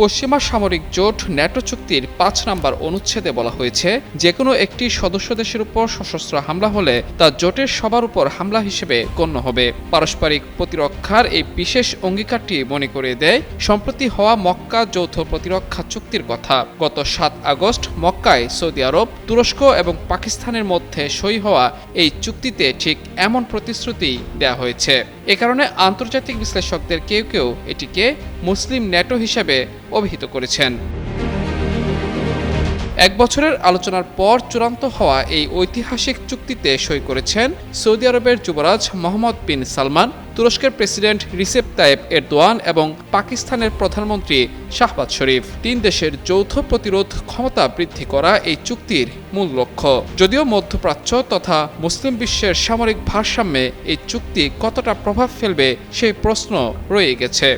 পশ্চিমা সামরিক জোট ন্যাটো চুক্তির ৫ নম্বর অনুচ্ছেদে বলা হয়েছে, যেকোনো একটি সদস্য দেশের উপর সশস্ত্র হামলা হলে তা জোটের সবার উপর হামলা হিসেবে গণ্য হবে। পারস্পরিক প্রতিরক্ষার এই বিশেষ অঙ্গীকারটি মনে করিয়ে দেয় সম্প্রতি হওয়া মক্কা যৌথ প্রতিরক্ষা চুক্তির কথা। গত ৭ আগস্ট মক্কায় সৌদি আরব, তুরস্ক এবং পাকিস্তানের মধ্যে সই হওয়া এই চুক্তিতে ঠিক এমন প্রতিশ্রুতি দেওয়া হয়েছে। এ কারণে আন্তর্জাতিক বিশ্লেষকদের কেউ কেউ এটিকে মুসলিম ন্যাটো হিসেবে অভিহিত করেছেন। ১ বছরের আলোচনার পর চূড়ান্ত হওয়া এই ঐতিহাসিক চুক্তিতে সই করেছেন সৌদি আরবের যুবরাজ মোহাম্মদ বিন সালমান, তুরস্কের প্রেসিডেন্ট রিসেপ তাইয়েপ এরদোয়ান এবং পাকিস্তানের প্রধানমন্ত্রী শাহবাজ শরীফ। ৩ দেশের যৌথ প্রতিরোধ ক্ষমতা বৃদ্ধি করা এই চুক্তির মূল লক্ষ্য। যদিও মধ্যপ্রাচ্য তথা মুসলিম বিশ্বের সামরিক ভারসাম্যে এই চুক্তি কতটা প্রভাব ফেলবে সেই প্রশ্ন রয়ে গেছে।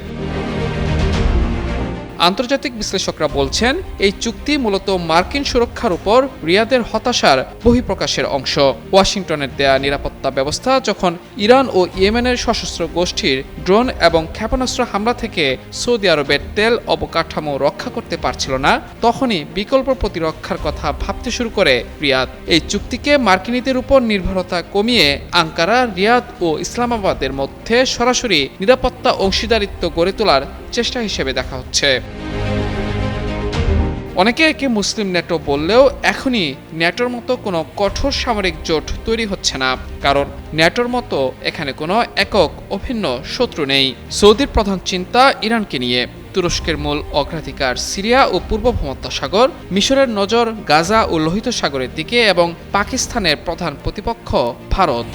আন্তর্জাতিক বিশ্লেষকরা বলছেন, এই চুক্তি মূলত মার্কিন সুরক্ষার উপর রিয়াদের হতাশার বহিঃপ্রকাশের অংশ। ওয়াশিংটনের দেয়া নিরাপত্তা ব্যবস্থা যখন ইরান ও ইয়েমেনের সশস্ত্র গোষ্ঠীর ড্রোন এবং ক্ষেপণাস্ত্র হামলা থেকে সৌদি আরবের তেল অবকাঠামো রক্ষা করতে পারছিল না, তখনই বিকল্প প্রতিরক্ষার কথা ভাবতে শুরু করে রিয়াদ। এই চুক্তিকে মার্কিনীদের উপর নির্ভরতা কমিয়ে আঙ্কারা, রিয়াদ ও ইসলামাবাদের মধ্যে সরাসরি নিরাপত্তা অংশীদারিত্ব গড়ে তোলার চেষ্টা হিসেবে দেখা হচ্ছে। অনেকে একে মুসলিম ন্যাটো বললেও এখনই ন্যাটোর মতো কোনো কঠোর সামরিক জোট তৈরি হচ্ছে না, কারণ ন্যাটোর মতো এখানে কোনো একক অভিন্ন শত্রু নেই। সৌদির প্রধান চিন্তা ইরানকে নিয়ে, তুরস্কের মূল অগ্রাধিকার সিরিয়া ও পূর্ব ভূমধ্যসাগর, মিশরের নজর গাজা ও লোহিত সাগরের দিকে এবং পাকিস্তানের প্রধান প্রতিপক্ষ ভারত।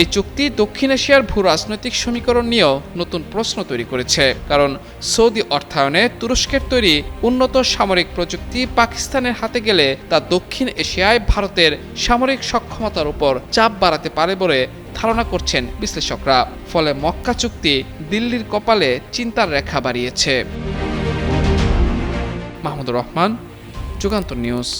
এই চুক্তি দক্ষিণ এশিয়ার ভূ রাজনৈতিক সমীকরণ নিয়েও নতুন প্রশ্ন তৈরি করেছে, কারণ সৌদি অর্থায়নে তুরস্কের তৈরি উন্নত সামরিক প্রযুক্তি পাকিস্তানের হাতে গেলে তা দক্ষিণ এশিয়ায় ভারতের সামরিক সক্ষমতার উপর চাপ বাড়াতে পারে বলে ধারণা করছেন বিশ্লেষকরা। ফলে মক্কা চুক্তি দিল্লির কপালে চিন্তার রেখা বাড়িয়েছে। মাহমুদুর রহমান, যুগান্তর নিউজ।